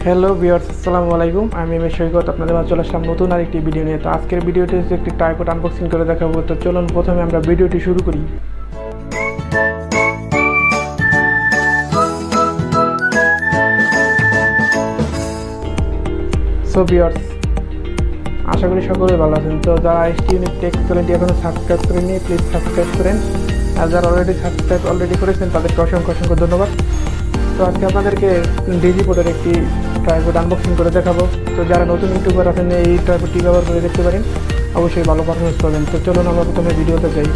Hello viewers, আসসালামু আলাইকুম। আমি সৈকত, আপনাদের মাঝে চলে আসলাম নতুন আরেকটি ভিডিও নিয়ে। তো আজকের ভিডিওটি হচ্ছে একটি ট্রাইপড আনবক্সিং করে দেখাবো। তো চলুন প্রথমে আমরা ভিডিওটি শুরু করি। সো ভিউয়ার্স, আশা করি সকলেই ভালো আছেন। তো যারা এসটি ইউনিট টেক চ্যানেলটি এখনও সাবস্ক্রাইব করেননি, প্লিজ সাবস্ক্রাইব করেন। আর যারা অলরেডি করেছেন তাদেরকে অসংখ্য অসংখ্য ধন্যবাদ। তো আজকে আপনাদেরকে ডিজিপোডের একটি ট্রাইপড আনবক্সিং করে দেখাবো। তো যারা নতুন ইউটিউবার আছেন এই ট্রাইপডটি ব্যবহার করে দেখতে পারেন, অবশ্যই ভালো পারফরমেন্স পাবেন। তো চলুন আমরা প্রথমে ভিডিওতে যাই।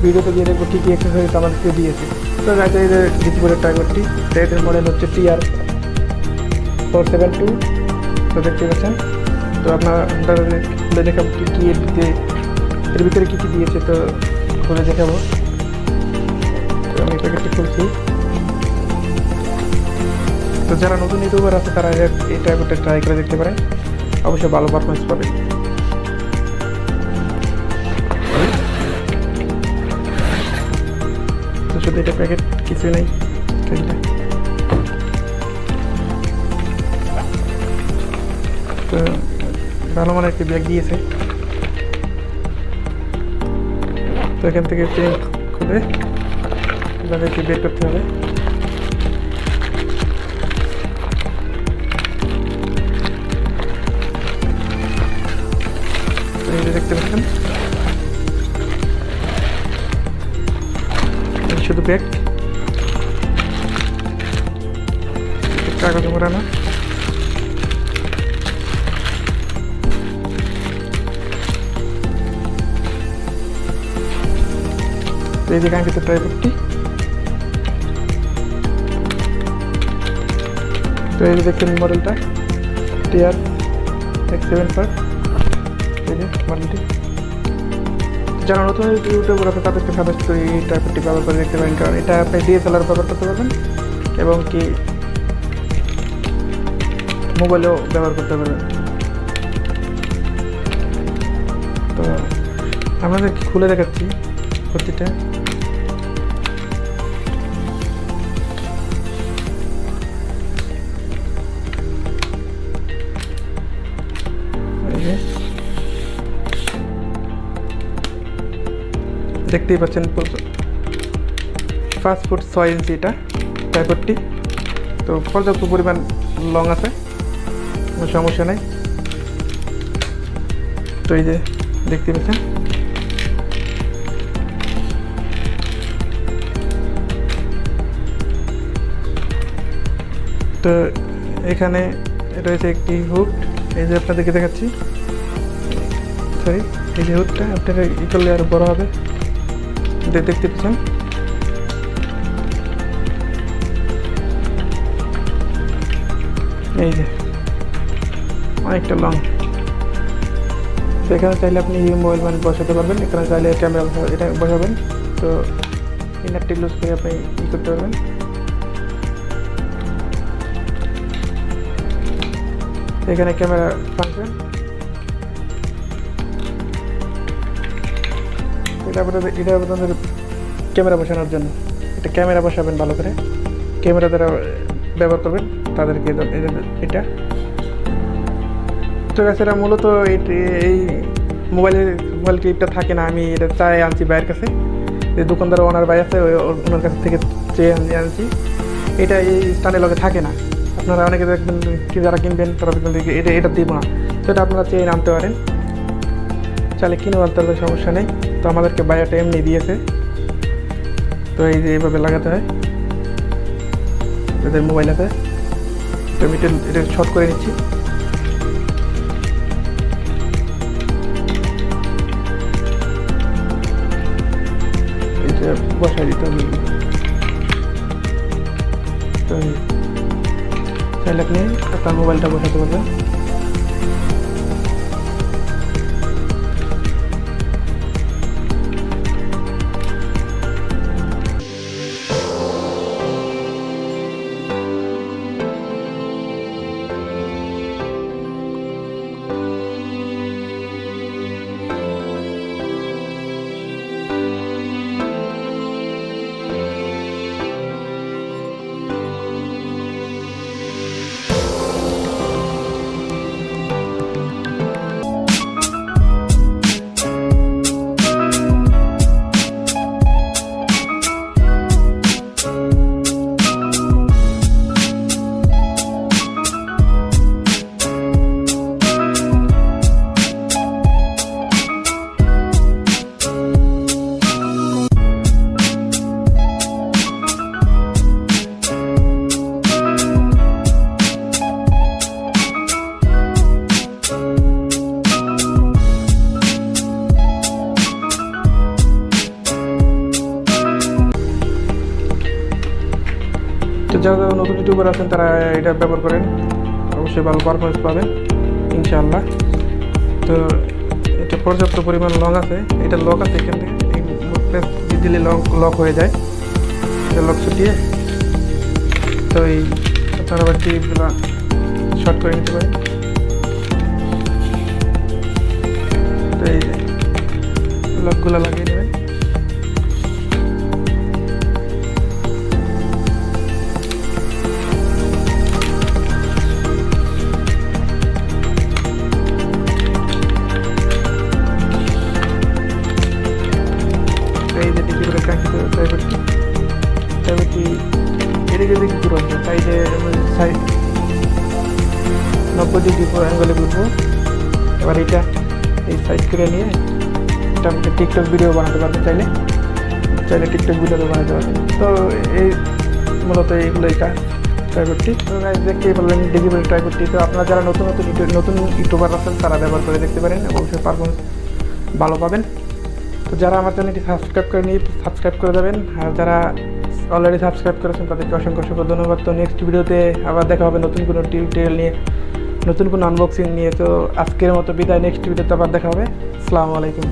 ভিডিওতে গিয়ে দেখবো কী কী এক্সারসাইজ আমাদেরকে দিয়েছে। তো যাইতে এই যে ডিজিপোডের ট্রাইপডটি, এটার মডেল হচ্ছে TR472। তো দেখতে পাচ্ছেন। তো আপনারা খুলে দেখাবো কী কী এর ভিতরে কী কী দিয়েছে। তো খুলে দেখাবো। তো আমি প্যাকেটটি খুলছি। তো যারা নতুন ইউটিউবার আছে তারা এই ট্রাইপডটা ট্রাই করে দেখতে পারেন, অবশ্যই ভালো পারফরমেন্স পাবে। তো শুধু এটা প্যাকেট, কিছুই নেই। তো ভালো মানের একটি ব্যাগ দিয়েছে। তো এখান থেকে চেন খুলে তাদেরকে বের করতে হবে। দেখতে পাচ্ছেন শুধু ব্যাগ, কাগজে মোড়ানো। তো এই যে কাঙ্ক্ষিত ট্রাইপডটি। তো এই যে দেখছেন মডেলটা TR674 মডেলটি। যারা নতুন ইউটিউবার আছে তাদেরকে সাজেস্ট করি এই ট্রাইপডটি ব্যবহার করে দেখতে পারেন, কারণ এটা আপনি DSLR ব্যবহার করতে পারবেন এবং কি মোবাইলেও ব্যবহার করতে পারবেন। তো আপনাদেরকে খুলে দেখাচ্ছি প্রতিটা। দেখতেই পাচ্ছেন 5 ফুট 6 ইঞ্চি এটা ট্রাইপডটি। তো পর্যাপ্ত পরিমাণ লং আছে, কোনো সমস্যা নেই। তো এই যে দেখতে পাচ্ছেন। তো এখানে রয়েছে একটি হুক, এই যে আপনাদেরকে দেখাচ্ছি। সরি, এই যে হুকটা আপনারা ই করলে আরো বড় হবে, দেখতে পাচ্ছেন। এই যে অনেকটা লং। তো এখানে চাইলে আপনি মোবাইল মানে বসাতে পারবেন, এখানে চাইলে ক্যামেরা এটা বসাবেন। তো ইনারটি লুজ করে আপনি ই করতে পারবেন। এখানে ক্যামেরা ফাংশন, এটা আপনাদের ক্যামেরা বসানোর জন্য। এটা ক্যামেরা বসাবেন ভালো করে, ক্যামেরা দ্বারা ব্যবহার করবেন তাদেরকে এটা। তো এছাড়া মূলত এই মোবাইল ক্লিপটা থাকে না, আমি এটা চাই আনছি ভাইয়ের কাছে। যে দোকানদার ওনার ভাই আছে, ওনার কাছ থেকে চেয়ে আনছি। এটা এই স্ট্যান্ডের লগে থাকে না। আপনারা অনেকে দেখবেন যারা কিনবেন তারা এটা দিব না। তো এটা আপনারা চেয়ে আনতে পারেন, চাইলে কিনে আনতে পারলে সমস্যা নেই। তো আমাদেরকে বাইরেটা এমনি দিয়েছে। তো এই যে এইভাবে লাগাতে হয় যাদের মোবাইল আছে। তো আমি এটা শর্ট করে নিচ্ছি। এটা বসাই দিতে হবে। তো চাইলে আপনি আপনার মোবাইলটা বসাতে পারবেন। যারা যারা নতুন ইউটিউবার আছেন তারা এটা ব্যবহার করেন, অবশ্যই ভালো পারফরমেন্স পাবেন ইনশাআল্লাহ। তো এটা পর্যাপ্ত পরিমাণ লং আছে, এটা লক আছে এখান থেকে, এই প্রেস দিলে লক হয়ে যায়, এটা লক ছুটিয়ে। তো এই আপনারা আবার টিপগুলো শর্ট করে নিতে পারেন। তো এই লকগুলো লাগিয়ে নেবেন। এই যে ডিজিটাল কাঙ্ক্ষিত ট্রাইপডটি এদিকে দিকে ঘুরো, সাইডে 90 ডিগ্রি অ্যাঙ্গেলে ঘুরবো। এবার এটা এই সাইড করে নিয়ে এটা আমাকে টিকটক ভিডিও বানাতে পারবেন, চাইলে টিকটক ভিডিও বানাতে পারবেন। তো এই মূলত এইগুলোই কাজ ট্রাইপডটি। তো দেখতেই পারলেন ডিজিটাল ট্রাইপডটি। তো আপনারা যারা নতুন ইউটিউবার আছেন তারা ব্যবহার করে দেখতে পারেন, অবশ্যই পারফরমেন্স ভালো পাবেন। তো যারা আমার চ্যানেলটি সাবস্ক্রাইব করেনি সাবস্ক্রাইব করে দেবেন, আর যারা অলরেডি সাবস্ক্রাইব করেছেন তাদেরকে অসংখ্য ধন্যবাদ। তো নেক্সট ভিডিওতে আবার দেখা হবে নতুন কোনো টিউটোরিয়াল নিয়ে, নতুন কোনো আনবক্সিং নিয়ে। তো আজকের মতো বিদায়, নেক্সট ভিডিওতে আবার দেখা হবে। আসসালামু আলাইকুম।